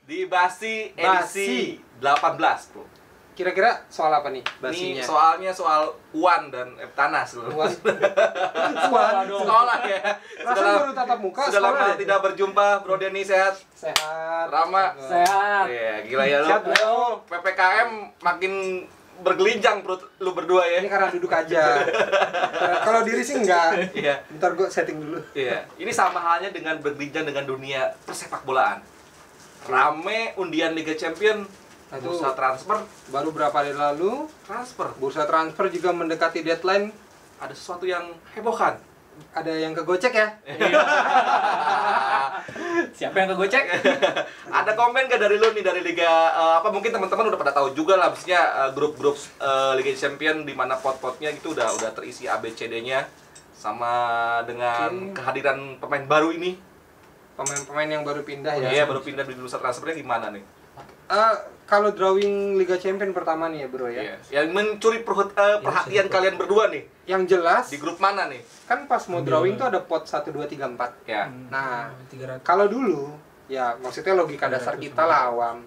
di Basi edisi 18, Bro. Kira-kira soal apa nih basinya? Ini soalnya soal Uan dan Eptanas, Bro. Sekolah ya. Rasanya baru tatap muka. Sudah lama tidak berjumpa, Bro Denny. Sehat? Sehat. Rama? Sehat. Iya, gila ya lu. Sehat, Bro. PPKM makin bergelinjang, Bro, lu berdua ya. Ini karena duduk aja. Kalau diri sih enggak. Iya. Bentar gue setting dulu. Iya. Ini sama halnya dengan bergelinjang dengan dunia persepak bolaan. Rame undian Liga Champion. Itu Bursa transfer, baru berapa hari lalu transfer. bursa transfer juga mendekati deadline. Ada sesuatu yang hebohkan. Ada yang kegocek ya? Siapa yang kegocek? Ada komen gak dari lu nih dari Liga apa mungkin teman-teman udah pada tahu juga lah, maksudnya grup-grup Liga Champion di mana pot-potnya gitu udah terisi ABCD-nya sama dengan kehadiran pemain baru ini. Pemain-pemain yang baru pindah ya? Iya, baru pindah di bursa transfernya gimana nih? Kalau drawing Liga Champion pertama nih ya bro ya? Iya. Yang mencuri perhatian kalian berdua nih, Yang jelas, di grup mana nih? kan pas mau drawing tuh ada pot 1, 2, 3, 4. Ya. Nah, kalau dulu, ya maksudnya logika dasar kita lah awam.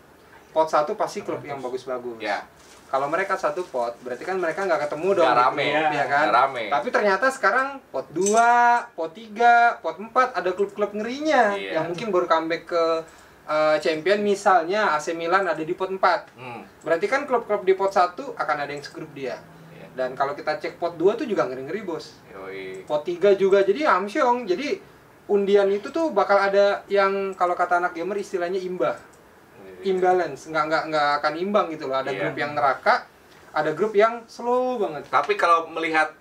Pot 1 pasti klub yang bagus-bagus. Ya. Kalau mereka satu pot, berarti kan mereka nggak ketemu dong. Nggak rame, ya kan? nggak rame. Tapi ternyata sekarang pot 2, pot 3, pot 4 ada klub-klub ngerinya Iya. yang mungkin baru comeback ke Champion, misalnya AC Milan ada di pot 4. Berarti kan klub-klub di pot 1 akan ada yang segrup dia. Iya. Dan kalau kita cek pot 2 tuh juga ngeri-ngeri bos. Yoi. Pot 3 juga, jadi amsyong. Jadi undian itu tuh bakal ada yang kalau kata anak gamer istilahnya imbalance, nggak akan imbang gitu loh. Ada Iya. grup yang neraka, ada grup yang slow banget. Tapi kalau melihat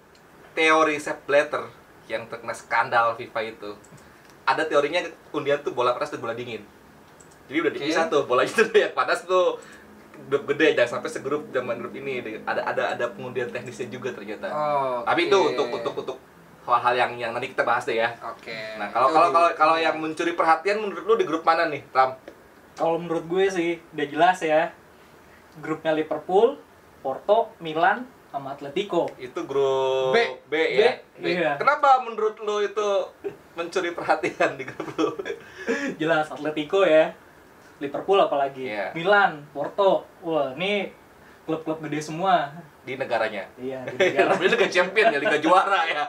teori Sepp Blatter yang terkena skandal FIFA itu, ada teorinya undian tuh bola panas dan bola dingin. Jadi udah dipisah tuh, bolanya tuh yang panas tuh grup gede, jangan sampai segrup zaman grup ini. Ada pengundian teknisnya juga ternyata. Tapi itu untuk hal-hal yang nanti kita bahas deh ya. Oke. Nah, kalau yang mencuri perhatian menurut lu di grup mana nih, Ram? Kalau menurut gue sih udah jelas ya. Grupnya Liverpool, Porto, Milan, sama Atletico. Itu grup B. Ya. Iya. Kenapa menurut lu itu mencuri perhatian di grup lu? Jelas Atletico ya. Liverpool apalagi. Iya. Milan, Porto. Wah, ini klub-klub gede semua. Di negaranya. Iya, di negara. Namanya Liga Champion ya, Liga Juara ya.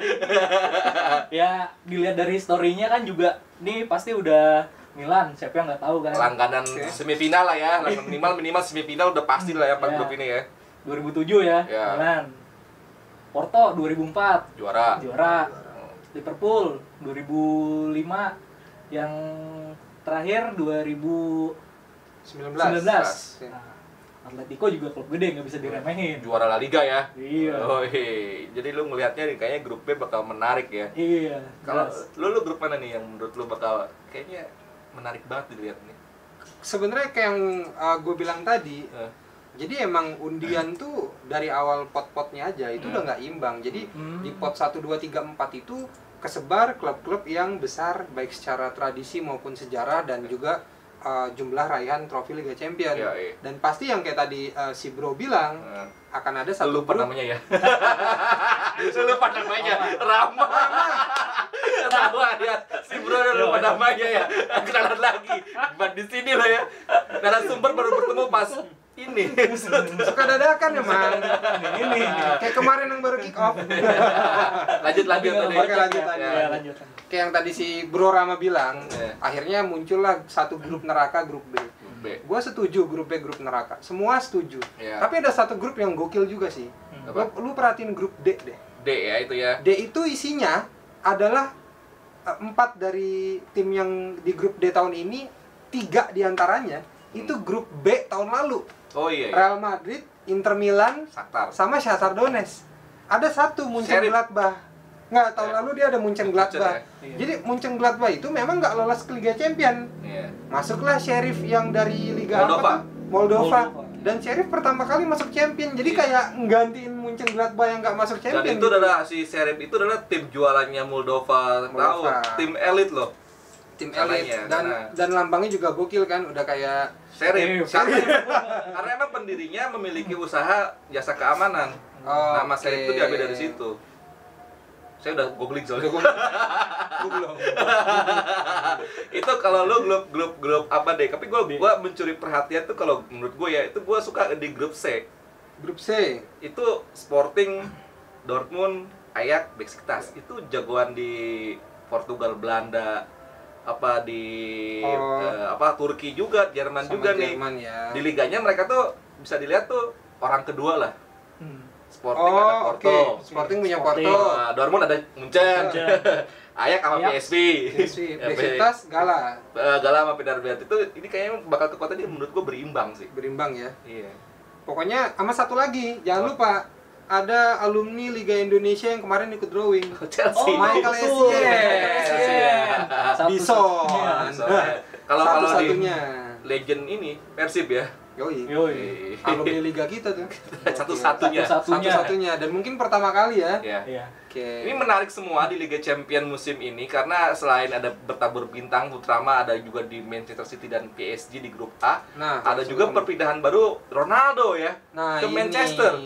Ya, dilihat dari historinya kan juga nih pasti udah Milan, siapa yang nggak tahu kan? Langganan semifinal lah ya, minimal semifinal udah pasti lah ya Pak grup ini ya. 2007 ya, Ya. Milan. Porto 2004 Juara. Liverpool 2005, yang terakhir 2019. 19. Nah, Atletico juga klub gede, nggak bisa diremehin. Juara La Liga ya. Iya. Oh, jadi lu ngelihatnya kayaknya grup B bakal menarik ya. Iya. Kalau jelas. lu grup mana nih yang menurut lu bakal kayaknya menarik banget dilihat nih? Sebenarnya kayak yang gue bilang tadi, jadi emang undian tuh dari awal pot-potnya aja itu udah nggak imbang. Jadi di pot 1, 2, 3, 4 itu kesebar klub-klub yang besar baik secara tradisi maupun sejarah dan juga jumlah raihan trofi Liga Champion. Ya, iya. Dan pasti yang kayak tadi si Bro bilang akan ada satu lupa grup. namanya ya. Lupa namanya. Rama. Tahu ya. Si Bro udah lupa namanya ya. Kenalan lagi. Di sini lah ya. Narasumber baru bertemu pas ini. Suka dadakan emang. Ini kayak kemarin yang baru kick off. Lanjut tadi. Oke, lanjut. Ya, lanjut. Kayak yang tadi si Bro Rama bilang, akhirnya muncullah satu grup neraka, grup B. Gua setuju grup B, grup neraka. Semua setuju. Iya. Tapi ada satu grup yang gokil juga sih. Lu perhatiin grup D deh. D ya itu ya. D itu isinya adalah 4 dari tim yang di grup D tahun ini, 3 diantaranya itu grup B tahun lalu. Oh iya. Real Madrid, Inter Milan, Shakhtar. sama Shakhtar Donetsk. Ada satu Mönchengladbach. Nggak, tahun lalu dia ada Mönchengladbach. Iya. Jadi Mönchengladbach itu memang nggak lolos ke Liga Champion. Iya. Masuklah Sheriff yang dari Liga Moldova. apa tuh? Moldova. Moldova. Dan Sheriff pertama kali masuk Champion. Jadi Iya. kayak nggantiin Mönchengladbach yang nggak masuk Dan Champion. itu adalah si Sheriff itu adalah tim jualannya Moldova. Tahu, tim elit loh. tim Caranya, elit dan lambangnya juga gokil kan, udah kayak Sheriff. Karena emang pendirinya memiliki usaha jasa keamanan. Nama Sheriff itu diambil dari situ. Saya udah googling soalnya. Gue belum. Itu kalau lu grup apa deh? Tapi gua mencuri perhatian tuh kalau menurut gue ya, itu gua suka di grup C. Grup C. Itu Sporting, Dortmund, Ajax, Besiktas. Itu jagoan di Portugal, Belanda, apa di Turki juga, Jerman Sama juga Jerman, nih. ya. Di liganya mereka tuh bisa dilihat tuh orang kedua lah. Sporting ada Oh, Porto. oke. Sporting punya Sporting. Porto. Dortmund ada Munchen. Ajax sama Ajax. PSV. Besiktas Gala. Gala sama Fenerbahce itu ini kayaknya bakal kekuatannya menurut gua berimbang sih. Berimbang ya. Iya. Pokoknya sama satu lagi, jangan lupa ada alumni Liga Indonesia yang kemarin ikut drawing. Chelsea. Michael betul. Essien. Bison. Kalau di Satu-satunya. legend ini Persib ya. Yoi. Yoi. Alumni Liga kita tuh. Satu-satunya. Satu-satunya dan mungkin pertama kali ya. Ya. Iya. Oke. Ini menarik semua di Liga Champion musim ini karena selain ada bertabur bintang utama, ada juga di Manchester City dan PSG di grup A. Nah, Ada juga perpindahan baru Ronaldo ya ke Manchester.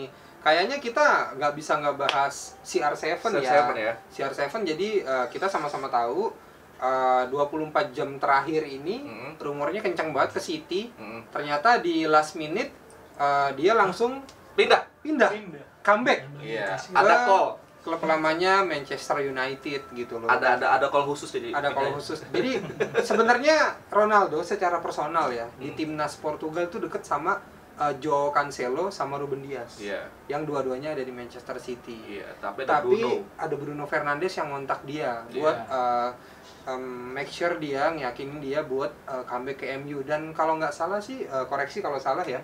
Kayaknya kita nggak bisa nggak bahas CR7 ya. CR7 ya. CR7 jadi kita sama-sama tahu 24 jam terakhir ini rumornya kencang banget ke City. Ternyata di last minute dia langsung Pindah. comeback. Iya. Ke Ada call. klub lamanya Manchester United gitu loh. Ada call khusus jadi. Ada call khusus. Jadi sebenarnya Ronaldo secara personal ya di timnas Portugal tuh deket sama Joao Cancelo sama Ruben Dias. Iya. Yang dua-duanya ada di Manchester City. Iya, tapi ada Bruno Fernandes yang ngontak dia buat make sure dia ngiyakinin dia buat comeback ke MU. Dan kalau nggak salah sih koreksi kalau salah ya.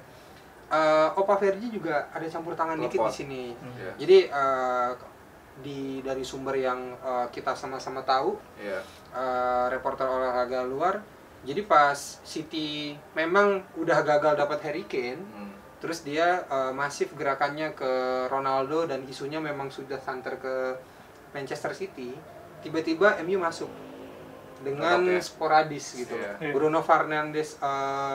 Opa Vergi juga ada campur tangan dikit di sini. Yeah. Jadi dari sumber yang kita sama-sama tahu, reporter olahraga luar. Jadi pas City memang udah gagal dapat Harry Kane, terus dia masif gerakannya ke Ronaldo dan isunya memang sudah santer ke Manchester City. Tiba-tiba MU masuk dengan sporadis gitu. Bruno Fernandes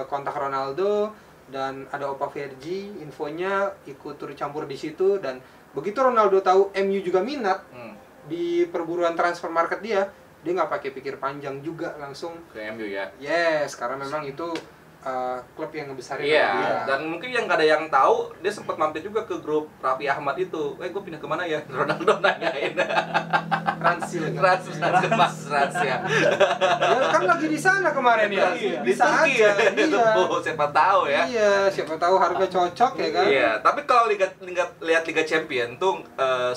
kontak Ronaldo dan ada Opa Vergi, infonya ikut turut campur di situ. Dan begitu Ronaldo tahu MU juga minat di perburuan transfer market dia nggak pakai pikir panjang juga langsung ke MU ya. Yes, karena memang itu klub yang ngebesarin dia. Dan mungkin yang nggak ada yang tahu, dia sempat mampir juga ke grup Raffi Ahmad itu. Gue pindah kemana ya? Ronaldo nanyain. Ransil ya. Ya kan lagi di sana kemarin ya. Bisa aja. Siapa tahu ya. Iya, siapa tahu harga cocok ya kan. Iya, tapi kalau lihat Liga Champion tuh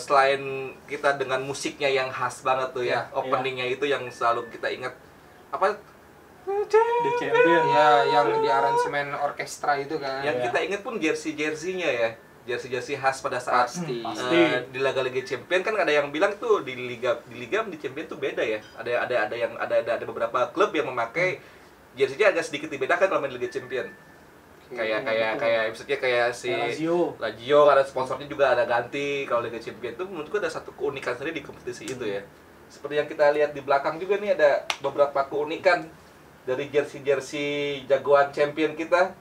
selain kita dengan musiknya yang khas banget tuh ya, openingnya itu yang selalu kita ingat apa? The Champion. Ya, yang di aransemen orkestra itu kan. Yang kita ingat pun jersey-jersinya ya. Jersey khas pada saat pasti. Di Liga Champion kan ada yang bilang tuh di Liga di Champion tuh beda ya. Ada beberapa klub yang memakai jersey-nya agak sedikit dibedakan kalau main Liga Champion. Kayak misalnya kayak si Lazio ada sponsornya juga ada ganti. Kalau Liga Champion tuh menurutku ada satu keunikan sendiri di kompetisi itu ya. Seperti yang kita lihat di belakang juga nih ada beberapa keunikan dari jersey jagoan champion kita.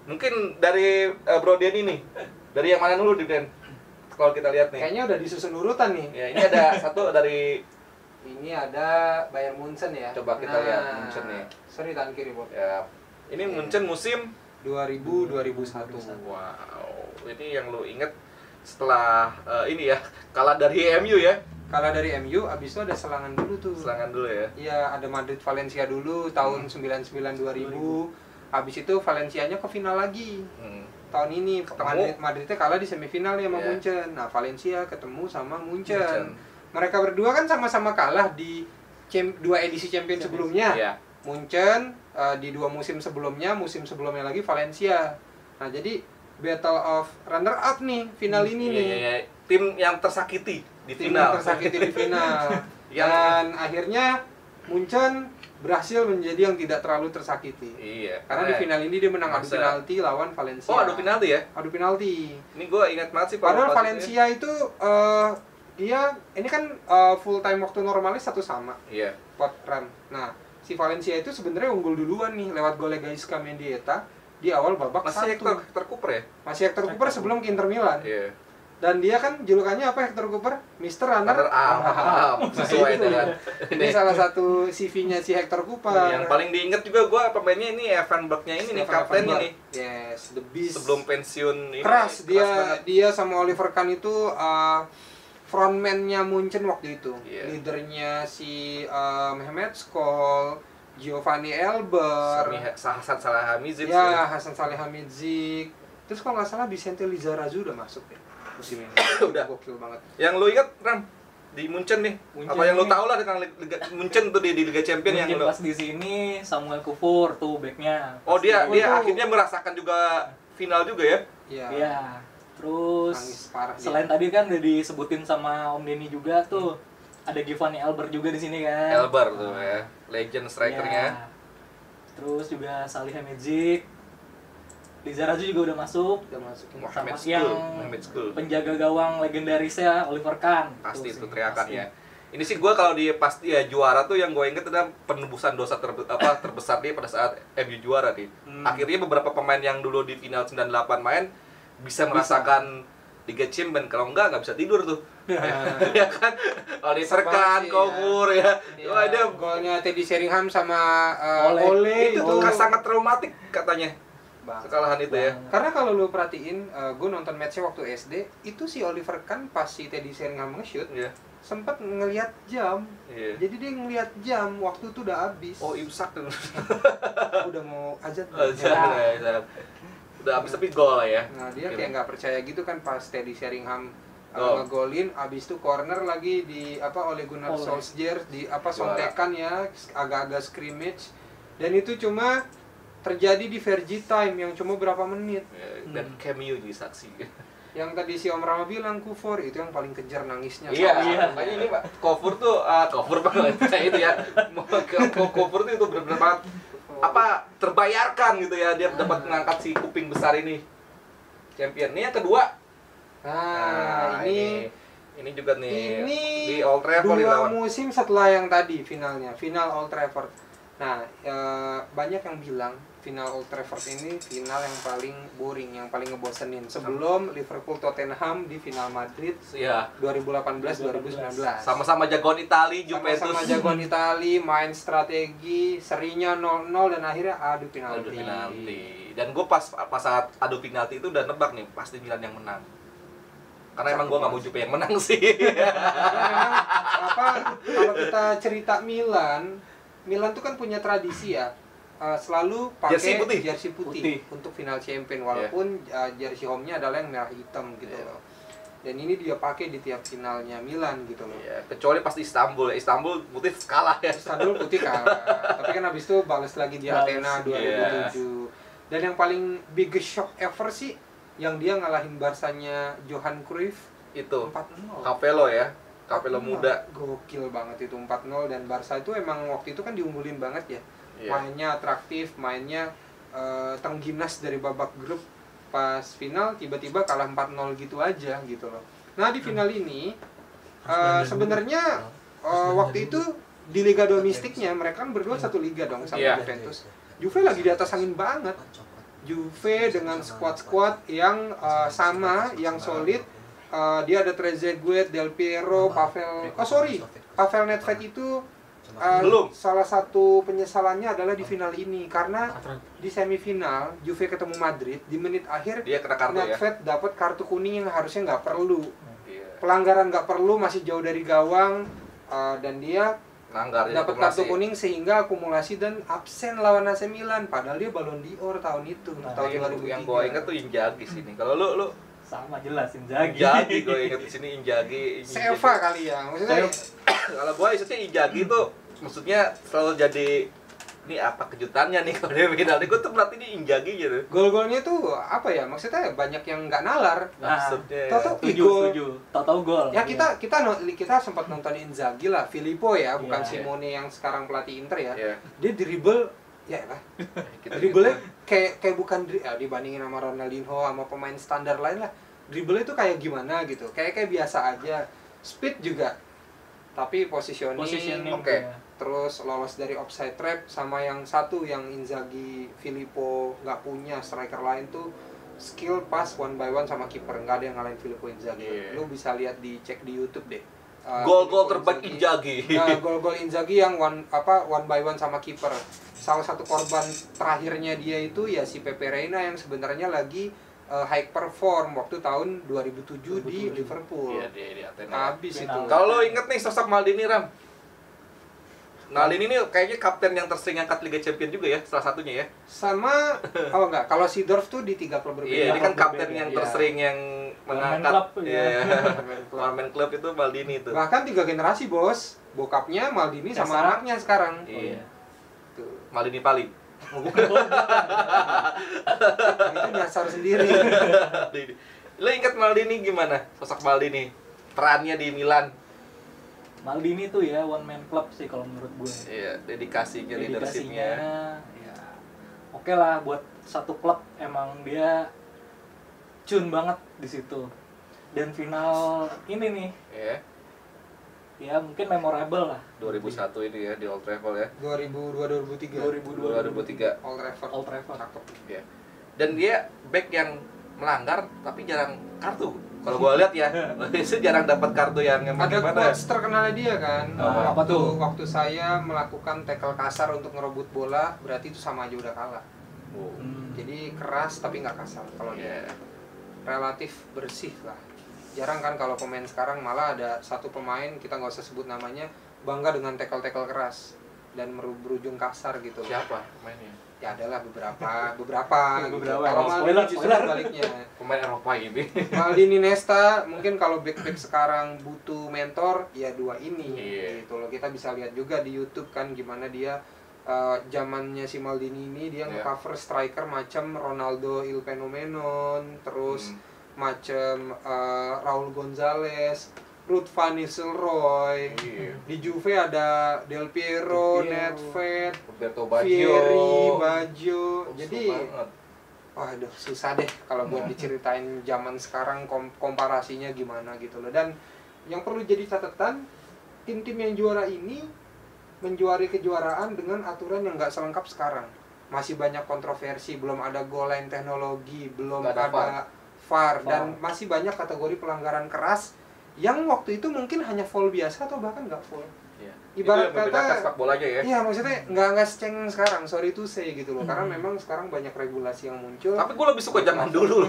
Mungkin dari Bro Denny nih. Dari yang mana dulu, Den? Kalau kita lihat nih. Kayaknya udah disusun urutan nih. Ya, ini ada satu dari ini ada Bayern Munchen ya. Coba kita lihat Munchen nih. Sorry tangan kiri, Bot. Ya. Ini Munchen musim 2000-2001. Wow. Ini yang lu inget setelah ini ya, kalah dari MU ya. Kalah dari MU, abis itu ada selangan dulu tuh. Selangan dulu ya. Iya, ada Madrid Valencia dulu tahun 99-2000. Habis itu Valencianya ke final lagi. Tahun ini Madridnya kalah di semifinal nih sama Munchen. Nah, Valencia ketemu sama Munchen. Mereka berdua kan sama-sama kalah di dua edisi Champions sebelumnya. Munchen di 2 musim sebelumnya lagi Valencia. Nah, jadi battle of runner up nih final ini nih. Tim yang tersakiti di final. Dan akhirnya Munchen berhasil menjadi yang tidak terlalu tersakiti. Iya. Karena di final ini dia menang adu penalti lawan Valencia. Oh, adu penalti ya? Adu penalti. Ini gue ingat banget sih. Padahal Valencia itu dia ini kan full time waktu normalnya 1-1. Iya. Pot run. Nah, si Valencia itu sebenarnya unggul duluan nih lewat golnya Gaisca Mendieta di awal babak 1. Masih Hector Cooper ya? Masih Hector Cooper sebelum ke Inter Milan. Iya. Dan dia kan julukannya apa Hector Cooper? Mr. Runner Runner up. Sesuai itu. dengan Ini salah satu CV-nya si Hector Cooper. yang paling diingat juga gue pemainnya ini Evan Bergnya ini nih, kaptennya nih. Yes, the beast. Sebelum pensiun ini keras dia banget. dia sama Oliver Kahn itu frontman-nya Munchen waktu itu. Iya. Leadernya si Mehmet Skol, Giovanni Elber, Hasan Salihamidzic. ya Hasan Salihamidzic. Terus kalau nggak salah Vicente Lizarazu udah masuk ya musim ini. Udah. Gokil banget. Yang lu ingat Ram di Munchen nih? Munchen Apa yang lu nih. tahu lah tentang Munchen tuh di Liga Champion yang Mungkin lu. pas di sini Samuel Kufur tuh backnya. Oh dia Oh, dia itu. akhirnya merasakan juga final juga ya? Iya. Iya. Terus Nangis parah dia. selain tadi kan udah disebutin sama Om Denny juga tuh ada Giovanni Elber juga di sini kan. Elber tuh ya, legend strikernya. Ya. Terus juga Salihamidzic. Lizarazu juga udah masuk. Udah masukin. Mohamed Sama School, yang Mohamed School. penjaga gawang legendarisnya Oliver Kahn. Pasti Tuh itu sih, teriakan pasti. ya. Ini sih gue kalau dia pasti ya juara tuh yang gue inget adalah penebusan dosa terbesar dia pada saat MU juara nih. Akhirnya beberapa pemain yang dulu di final 98 main bisa merasakan Liga Champions, kalau nggak bisa tidur tuh. Ya kan? Oliver Banget Kahn, sih, Kofur ya. Iya, Wah, dia golnya Teddy Sheringham sama Ole. itu tuh kan sangat traumatik katanya. Bang. Kekalahan itu ya. Karena kalau lu perhatiin, gue nonton matchnya waktu SD, itu si Oliver Kahn pas si Teddy Sheringham nge-shoot, Iya. sempat ngelihat jam. Iya. Jadi dia ngelihat jam, waktu itu udah habis. Oh, imsak tuh. Udah mau azan. Udah habis tapi gol lah ya. Nah, dia kayak nggak percaya gitu kan pas Teddy Sheringham Oh. ngegolin, abis itu corner lagi di Ole Gunnar Ole. Solskjaer di Juara. sontekan ya, agak-agak scrimmage. Dan itu cuma terjadi di Fergie time yang cuma berapa menit. Ya, dan cameo jadi saksi. Yang tadi si Om Rama bilang Kufur itu yang paling kejar nangisnya. Iya, Iya. makanya ini Pak Kofur tuh Kofur banget itu ya. Kofur tuh itu benar-benar banget apa terbayarkan gitu ya, dia dapat mengangkat si kuping besar ini. Champion. Ini yang kedua. Nah, ini juga nih ini di Old Trafford dua dilawan. musim setelah yang tadi finalnya, final Old Trafford. Nah, banyak yang bilang final Old Trafford ini final yang paling boring, yang paling ngebosenin sebelum Liverpool Tottenham di final Madrid Iya. 2018-2019. Sama-sama jagoan Itali, Juventus. Sama jagoan Itali, main strategi, serinya 0-0 dan akhirnya adu penalti. Adu penalti. Dan gue pas saat adu penalti itu udah nebak nih pasti Milan yang menang. Karena emang gue nggak mau Juve yang menang sih. Karena memang kalau kita cerita Milan tuh kan punya tradisi ya. Selalu Jersey pakai putih. jersey putih untuk final champion walaupun jersey home-nya adalah yang merah hitam gitu Iya. loh. Dan ini dia pakai di tiap finalnya Milan gitu loh. Iya, kecuali pas di Istanbul. Istanbul putih kalah ya. Istanbul putih kalah. Tapi kan habis itu balas lagi di Athena 2007. Dan yang paling biggest shock ever sih yang dia ngalahin Barsanya Johan Cruyff Itu 4-0. Capello ya. Capello muda. Gokil banget itu 4-0 dan Barca itu emang waktu itu kan diunggulin banget ya. Iya. Mainnya atraktif, mainnya tengginas dari babak grup, pas final tiba-tiba kalah 4-0 gitu aja gitu loh. Nah, di final ini sebenarnya waktu itu di liga domestiknya mereka kan berdua satu liga dong sama Iya. Juventus. Juve lagi di atas angin banget. Juve dengan squad-squad yang sama, yang solid. Dia ada Trezeguet, Del Piero, Pavel Nedved itu Belum. salah satu penyesalannya adalah di final ini karena di semifinal Juve ketemu Madrid di menit akhir Dia kena kartu ya. Nedved dapat kartu kuning yang harusnya nggak perlu, Iya. pelanggaran nggak perlu, masih jauh dari gawang, dan dia Nanggar ya, dapat kartu kuning sehingga akumulasi dan absen lawan AC Milan padahal dia Ballon d'Or tahun itu, tahun 2003. Yang gue inget tuh Inzaghi sini. Kalau lu Sama jelas Inzaghi. Inzaghi gue inget di sini Inzaghi. Seva kali ya, maksudnya Kalau gue maksudnya Inzaghi tuh maksudnya selalu jadi ini apa kejutannya nih kalau dia final. Gue tuh berarti ini Inzaghi gitu. gol-golnya tuh apa ya, maksudnya banyak yang nggak nalar. Maksudnya. Toto Setuju. gol. Tahu gol. Ya Iya. kita sempat nonton Inzaghi lah, Filippo ya, bukan Iya. Simone yang sekarang pelatih Inter ya. Iya. Dia dribble ya lah. Gitu, Dribblenya kayak bukan dibandingin sama Ronaldinho sama pemain standar lain lah. Dribble itu kayak gimana gitu. Kayak biasa aja. Speed juga. Tapi positioning, oke. ya. terus lolos dari offside trap sama yang satu yang Inzaghi Filippo nggak punya striker lain tuh skill pas one by one sama kiper, nggak ada yang ngalahin Filippo Inzaghi. Iya. Lu bisa lihat cek di YouTube deh. Gol-gol Filippo terbaik Inzaghi. Nah, gol-gol Inzaghi yang one by one sama kiper. Salah satu korban terakhirnya dia itu ya si Pepe Reina yang sebenarnya lagi high perform waktu tahun 2007 di Liverpool. Iya, di Athena. Habis Final. itu. Kalau lo inget nih sosok Maldini, Ram. Maldini ini kayaknya kapten yang tersering angkat Liga Champions juga ya, salah satunya ya. Sama enggak, kalau Seedorf tuh di 3 klub berbeda. Iya, ini kan klub kapten berbeda, yang iya. tersering yang mengangkat. klub, Iya. One-man club. One-man club itu Maldini itu. Bahkan 3 generasi, Bos. Bokapnya Maldini sama Cesar. anaknya sekarang. Iya. Tuh. Maldini paling. Itu nyasar sendiri. Lo inget Maldini gimana? Sosok Maldini, perannya di Milan. Maldini tuh ya one man club sih kalau menurut gue. Iya, dedikasinya, leadershipnya. Ya oke lah, buat satu klub emang dia cun banget di situ. Dan final ini nih Iya. ya mungkin memorable lah. 2001 ini ya di Old Trafford ya. 2002 2003. 2003. Old Trafford. Old Trafford. Cakep. Ya. Dan dia back yang melanggar tapi jarang kartu. Kalau gua lihat ya, itu jarang dapat kartu yang emang Ada gimana. quotes terkenalnya dia kan. Apa tuh? Waktu saya melakukan tackle kasar untuk ngerebut bola, berarti itu sama aja udah kalah. Oh. Jadi keras tapi nggak kasar. Kalau Iya. dia relatif bersih lah. Jarang kan kalau pemain sekarang, malah ada satu pemain kita nggak usah sebut namanya bangga dengan tackle keras dan berujung kasar gitu. Siapa pemainnya? Ya adalah beberapa gitu. Beberapa. Kalau Oh, Maldini justru spoiler. sebaliknya. Pemain Eropa ini. Maldini, Nesta, mungkin kalau back sekarang butuh mentor, ya dua ini. Iya. Gitu loh. Kita bisa lihat juga di YouTube kan gimana dia zamannya si Maldini ini dia Iya. nge-cover striker macam Ronaldo Il Phenomenon, terus macam Raul Gonzalez, Ruud van Nistelrooy. Iya. Di Juve ada Del Piero, Del Piero. Nedved, Roberto Baggio. Vieri, Baggio. Jadi banget. waduh, susah deh kalau buat diceritain zaman sekarang komparasinya gimana gitu loh. Dan yang perlu jadi catatan, tim-tim yang juara ini menjuari kejuaraan dengan aturan yang nggak selengkap sekarang. Masih banyak kontroversi, belum ada goal line teknologi, belum Nggak ada ada VAR, dan masih banyak kategori pelanggaran keras yang waktu itu mungkin hanya foul biasa atau bahkan nggak foul. Iya. Ibarat Itu yang membedakan kata, sepak bolanya ya. iya maksudnya nggak seceng sekarang, sorry to say gitu loh, karena memang sekarang banyak regulasi yang muncul. Tapi gue lebih suka zaman dulu,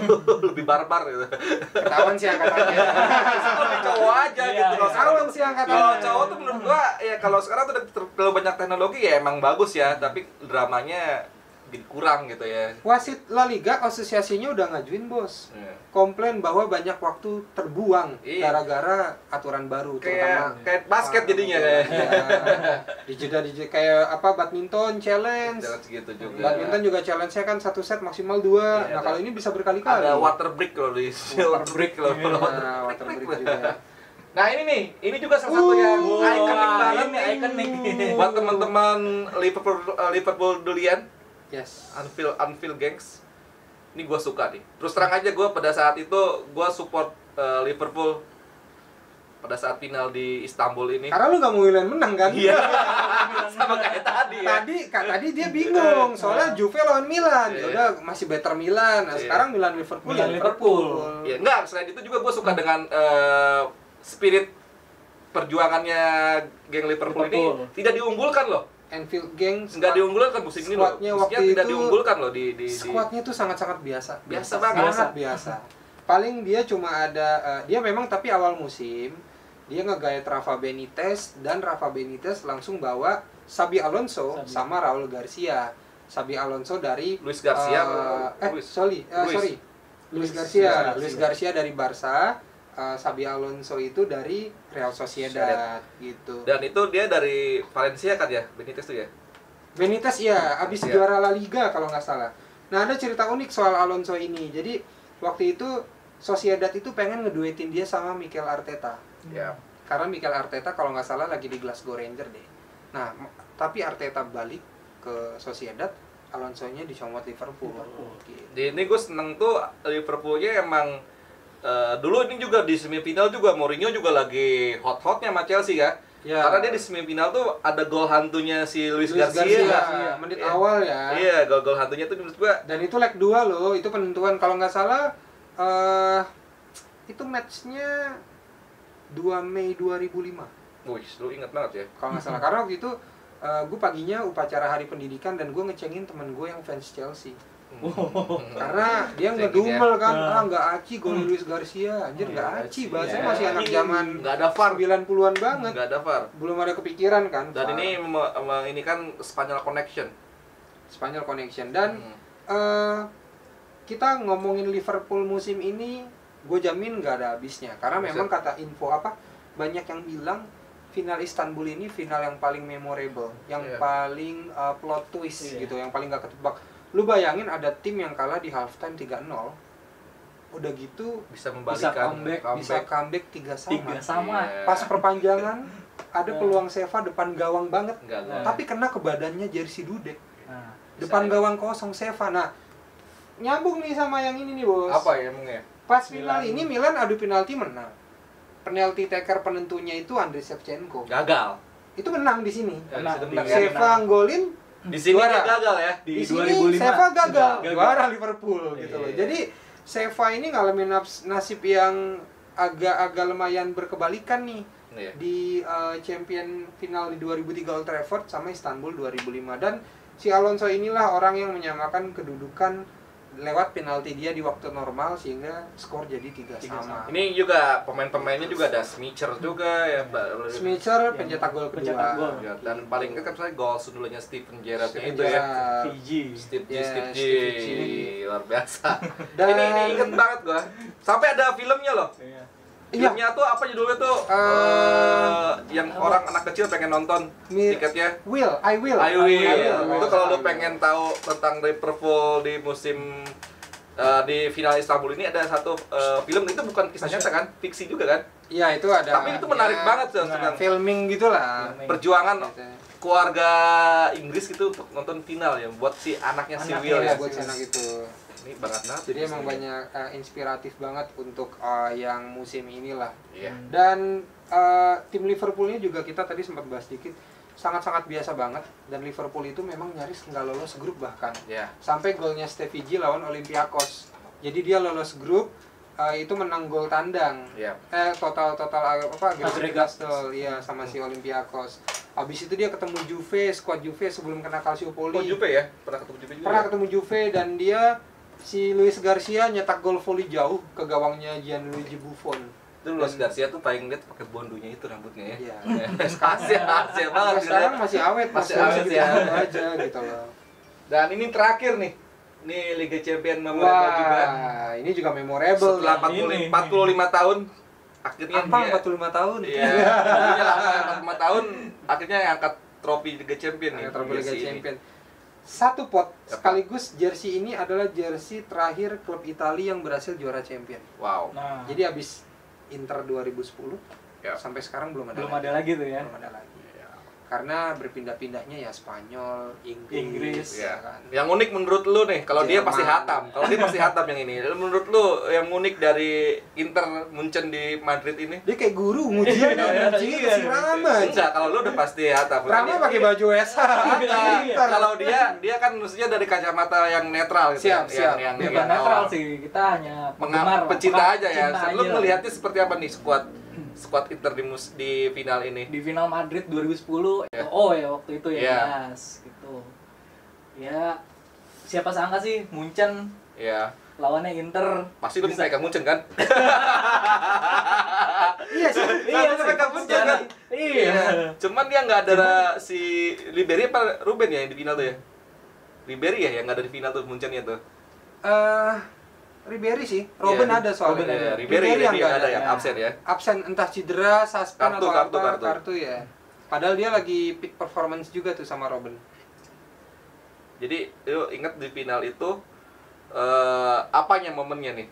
lebih barbar gitu. Ketahuan sih angkatannya. Lebih cowok aja Iya, gitu. iya. Kalau Ketahuan sih angkatannya. Kalau cowok tuh menurut gua ya kalau sekarang tuh udah terlalu banyak teknologi ya emang bagus ya, tapi dramanya jadi kurang gitu ya. Wasit La Liga asosiasinya udah ngajuin, Bos. Iya. Komplain bahwa banyak waktu terbuang Iya. gara-gara aturan baru, Kayak basket jadinya kayak. di jeda kayak apa, badminton challenge. Jalan segitu juga. Badminton juga challenge-nya kan 1 set maksimal 2. Iya, Nah, ada- kalau ini bisa berkali-kali. Ada water break loh di water break loh. Nah, water break juga. Nah ini nih, ini juga salah satu yang ikonik banget ini nih. ikonik. Buat teman-teman Liverpool duluan, Yes. Anfield gengs. Ini gue suka nih. Terus terang aja gue pada saat itu gue support Liverpool pada saat final di Istanbul ini. Karena lu nggak mau Milan menang kan? Iya. Sama kayak tadi ya. Tadi dia bingung soalnya Juve lawan Milan. Ya Iya. udah masih better Milan. Nah, Iya. sekarang Milan Liverpool ya Milan Liverpool. Ya enggak, selain itu juga gue suka dengan spirit perjuangannya geng Liverpool ini tidak diunggulkan loh. Anfield Gang Nggak diunggulkan musim ini loh. Squadnya Musimnya waktu tidak itu- diunggulkan loh di Squadnya tuh sangat-sangat biasa. Biasa banget. Sangat biasa. Paling dia cuma ada dia memang tapi awal musim dia ngegayat Rafa Benitez, dan Rafa Benitez langsung bawa Xabi Alonso sama Raul Garcia. Xabi Alonso dari Luis Garcia Luis Garcia dari Barca, Xabi Alonso itu dari Real Sociedad gitu. Dan itu dia dari Valencia kan ya, Benitez tuh ya. Benitez ya, abis Iya. juara La Liga kalau nggak salah. Nah, ada cerita unik soal Alonso ini. Jadi waktu itu Sociedad itu pengen ngeduetin dia sama Mikel Arteta. Ya. Karena Mikel Arteta kalau nggak salah lagi di Glasgow Rangers deh. Nah, tapi Arteta balik ke Sociedad, Alonso-nya dicomot Liverpool. Gitu. Jadi ini gue seneng tuh Liverpoolnya emang dulu ini juga di semifinal juga Mourinho juga lagi hot-hotnya sama Chelsea ya. Ya. Karena dia di semifinal tuh ada gol hantunya si Luis Garcia. menit Iya. awal ya. Iya, gol hantunya tuh menurut gua. Dan itu leg 2 loh, itu penentuan kalau nggak salah itu matchnya 2 Mei 2005. Wih, lu ingat banget ya. Kalau nggak salah, karena waktu itu gue paginya upacara hari pendidikan dan gue ngecengin temen gue yang fans Chelsea. Karena dia ngedumel kan, nggak aci gol Luis Garcia, anjir nggak aci, bahasanya masih anak zaman nggak ada VAR, 90-an banget, nggak ada VAR, belum ada kepikiran kan. dan ini kan Spanyol Connection. Dan kita ngomongin Liverpool musim ini, gue jamin nggak ada habisnya, karena memang kata info banyak yang bilang final Istanbul ini final yang paling memorable, yang paling plot twist gitu, yang paling nggak ketebak. Lu bayangin ada tim yang kalah di halftime 3-0, udah gitu bisa membalikan, bisa comeback 3-3 sama. Pas perpanjangan ada peluang Seva depan gawang banget, tapi kena ke badannya Jerzy Dudek. Depan gawang kosong Seva. Nah, nyambung nih sama yang ini nih, Bos. Apa ya emangnya? Pas final ini Milan adu penalti menang. Penalti taker penentunya itu Andriy Shevchenko. Gagal. Itu menang di sini. Seva golin. Di sini dia gagal ya. Di sini 2005 Seva gagal. Juara Liverpool gitu loh. Jadi Seva ini ngalamin nasib yang agak lumayan berkebalikan nih. Di champion final di 2003 Old Trafford sama Istanbul 2005, dan si Alonso inilah orang yang menyamakan kedudukan lewat penalti dia di waktu normal sehingga skor jadi 3-3. Ini juga pemain-pemainnya juga ada Schmeichel juga ya, Schmeichel pencetak gol kedua. Ya, dan paling kan saya gol sundulnya Steven Gerrard itu ya. Steve G. Luar biasa. Dan ini inget banget gua. Sampai ada filmnya loh. Filmnya tuh apa judulnya tuh? Yang orang anak kecil pengen nonton tiketnya. I will. Itu kalau lu pengen tahu tentang Liverpool di musim di final Istanbul ini, ada satu film, itu bukan kisah nyata kan? Fiksi juga kan? Iya, itu ada. Tapi itu menarik banget tentang filming gitulah. Perjuangan keluarga Inggris gitu untuk nonton final ya, buat si anaknya si Will ya. Buat si anak itu. Ini banget banget. Jadi emang banyak inspiratif banget untuk yang musim inilah. Iya. Dan tim Liverpool ini juga kita tadi sempat bahas dikit, sangat-sangat biasa banget, dan Liverpool itu memang nyaris nggak lolos grup bahkan. Sampai golnya Stevie G lawan Olympiakos. Jadi dia lolos grup, itu menang gol tandang. Total agregat gol sama si Olympiakos. Habis itu dia ketemu Juve, skuad Juve sebelum kena Calciopoli. Juve ya? Pernah ketemu Juve juga. Pernah ketemu Juve, dan dia si Luis Garcia nyetak gol volley jauh ke gawangnya Gianluigi Buffon. Itu Luis Garcia tuh paling lihat pakai bondonya itu rambutnya ya. Iya. Asia banget. Sekarang masih awet, masih awet ya. Aja gitu loh. Dan ini terakhir nih. Nih Liga Champions memorable juga. Ini juga memorable. Setelah 45 tahun akhirnya apa 45 tahun? Iya. Akhirnya lama 45 tahun akhirnya angkat trofi Liga Champions nih. Trofi Liga Champions. Satu pot sekaligus jersey ini adalah jersey terakhir klub Italia yang berhasil juara champion. Wow. Jadi habis Inter 2010 sampai sekarang belum ada lagi tuh ya. Belum ada lagi. Karena berpindah-pindahnya ya Spanyol, Inggris ya kan. Yang unik menurut lu nih, kalau dia pasti hatam. Kalau dia pasti hatam yang ini. Menurut lu yang unik dari Inter Munchen di Madrid ini? Dia kayak guru ngujian si Rama. Enggak, kalau lu udah pasti hatam. Rama pakai baju SH. Kalau dia kan maksudnya dari kacamata yang netral gitu. Siap. Yang netral sih. Kita hanya penggemar, pecinta aja ya. Lu melihatnya seperti apa nih skuad Inter di final ini? Di final Madrid 2010. Oh ya waktu itu ya. Gitu. Ya siapa sangka sih Munchen. Lawannya Inter. Pasti lu pegang Munchen kan? Iya sih. Pegang Munchen kan? Iya. Cuman dia nggak ada si Ribery apa Ruben ya yang di final tuh ya? Ribery ya yang nggak ada di final tuh Munchen-nya tuh. Ribery sih, Robben ada soalnya. Ribery yang ada ya, absen ya. Absen entah cedera, suspend atau kartu ya. Padahal dia lagi peak performance juga tuh sama Robben. Jadi lu ingat di final itu apanya momennya nih?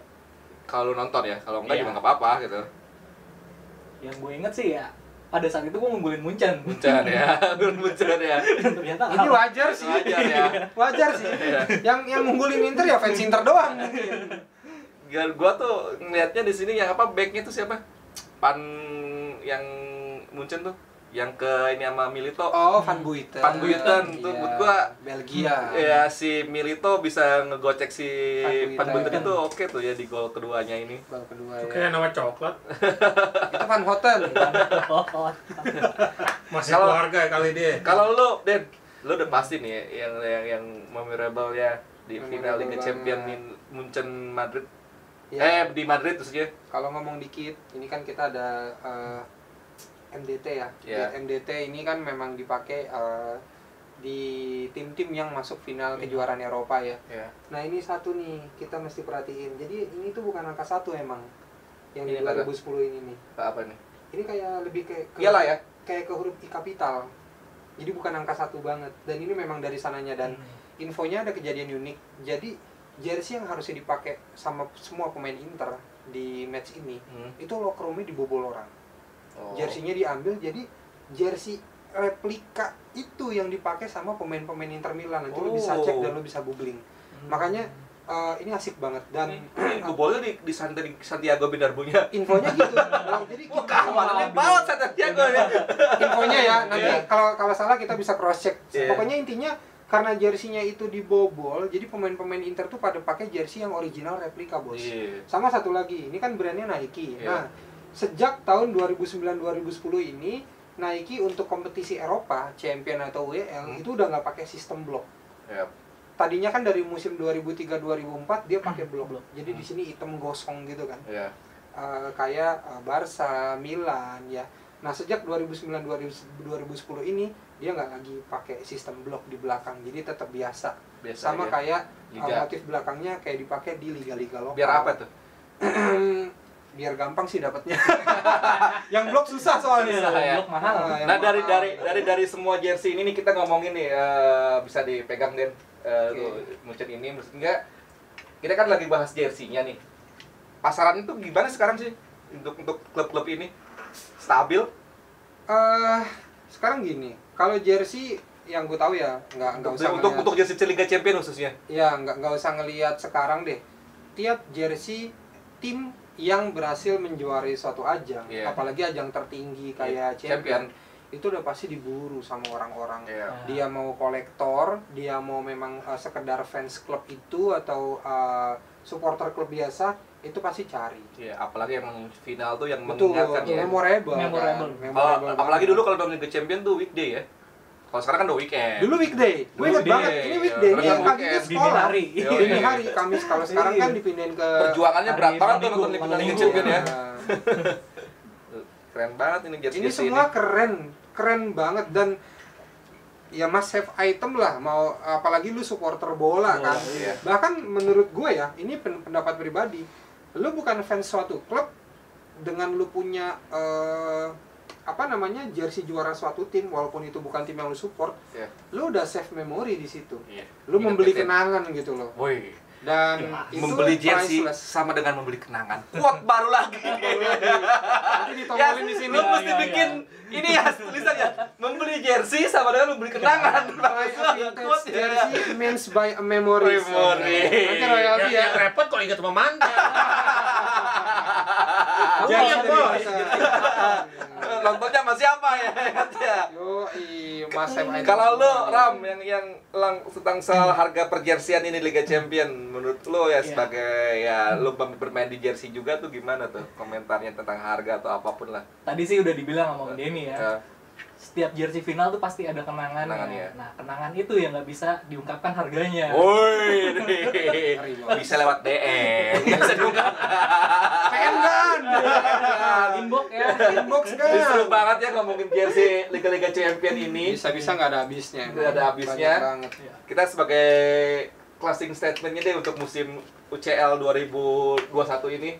Kalau nonton ya, kalau enggak juga nggak apa-apa gitu. Yang gue inget sih ya, pada saat itu gue ngunggulin Munchen ya. Ternyata ini wajar sih. Wajar sih. Yang ngunggulin Inter ya fans Inter doang. Gua tuh ngelihatnya di sini yang backnya tuh siapa? Yang Munchen tuh. yang ke ini sama Milito. Oh, Van Buiten. Van Buiten tuh buat gua Belgia. Ya si Milito bisa ngegocek si Van Buiten itu oke tuh ya di gol keduanya ini. Gol kedua itu ya. kayak nama coklat. Itu Van Houten. Masih keluarga ya kali dia. Kalau lu udah pasti nih yang memorable ya di final Liga Champions Munchen Madrid. Ya. Di Madrid maksudnya. Kalau ngomong dikit, ini kan kita ada MDT ya. Yeah. MDT ini kan memang dipakai di tim-tim yang masuk final kejuaraan Eropa ya. Yeah. Nah ini satu nih kita mesti perhatiin. Jadi ini tuh bukan angka 1 emang yang Ini di 2010 ini nih. Apa nih? Ini kayak lebih Iyalah ya. kayak ke huruf I kapital. Jadi bukan angka 1 banget. Dan ini memang dari sananya dan infonya ada kejadian unik. Jadi jersey yang harusnya dipakai sama semua pemain Inter di match ini itu locker room-nya dibobol orang. Jersey-nya diambil, jadi jersey replika itu yang dipakai sama pemain-pemain Inter Milan. Nanti lo bisa cek dan lo bisa googling. Makanya ini asik banget dan bobolnya di Santiago Bernabeu-nya. infonya gitu. Jadi Keamanannya banget Santiago ya. infonya ya, nanti kalau salah kita bisa cross check. Pokoknya intinya karena jersey-nya itu dibobol, jadi pemain-pemain Inter tuh pada pakai jersey yang original replika, Bos. Sama satu lagi, ini kan brandnya Nike. Nah, sejak tahun 2009-2010 ini Nike untuk kompetisi Eropa, Champion atau WL itu udah nggak pakai sistem blok. Tadinya kan dari musim 2003-2004 dia pakai blok. Jadi di sini hitam gosong gitu kan. Kayak Barca, Milan ya. Nah, sejak 2009-2010 ini dia nggak lagi pakai sistem blok di belakang. Jadi tetap biasa sama aja. Kayak motif belakangnya kayak dipakai di liga-liga lokal. Biar apa tuh? Biar gampang sih dapatnya. Yang blok susah soalnya. Blok mahal. Nah, dari semua jersey ini nih kita ngomongin nih bisa dipegang Den. Munchen ini enggak. Kita kan lagi bahas jersey-nya nih. Pasaran itu gimana sekarang sih untuk klub-klub ini? Stabil? Sekarang gini, kalau jersey yang gue tahu ya nggak usah untuk jersey Liga Champions khususnya. Ya nggak usah ngelihat sekarang deh. Tiap jersey tim yang berhasil menjuarai suatu ajang, apalagi ajang tertinggi kayak Champion, itu udah pasti diburu sama orang-orang. Dia mau kolektor, dia mau memang sekedar fans klub itu atau supporter klub biasa, itu pasti cari. Apalagi yang final tuh yang mengingatkan memorable. Apalagi dulu kalau Liga Champion tuh weekday ya. Kalau sekarang kan udah weekend. Dulu weekday. Gue ingat banget ini weekday. Ini yang paginya sekolah. Dini hari Kamis. Kalau sekarang kan dipindahin ke perjuangannya berat banget tuh nonton Liga Champion ya. Keren banget ini jersey. Ini semua keren banget dan ya must have item lah. Mau apalagi lu supporter bola kan. Bahkan menurut gue ya, ini pendapat pribadi. Lu bukan fans suatu klub dengan lu punya jersey juara suatu tim, walaupun itu bukan tim yang lu support, lu udah save memori di situ. Lu membeli kenangan gitu loh. Dan itu membeli jersey sama dengan membeli kenangan. Quote baru lagi. Nanti ditomolin di sini. Lu mesti bikin ini ya tulisannya. Membeli jersey sama dengan membeli kenangan. Jersey means by a memory. Nanti royalty ya. Repot kok ingat sama mantan. Nontonnya sama siapa ya? Kalau lu Ram yang tentang soal harga perjersian ini Liga Champion, menurut lu ya sebagai lu bermain di jersey juga tuh gimana tuh komentarnya tentang harga atau apapun lah? Tadi sih udah dibilang sama Denny ya. Setiap jersey final tuh pasti ada kenangan. Nah, kenangan itu yang nggak bisa diungkapkan harganya. Woi, bisa lewat DM, bisa diungkapkan. kan? Inbox ya, inbox kan. Seru banget ya ngomongin jersey Liga-Liga Champion ini. Bisa-bisa nggak ada habisnya. Nggak ada habisnya. Kita sebagai closing statementnya deh untuk musim UCL 2021 ini.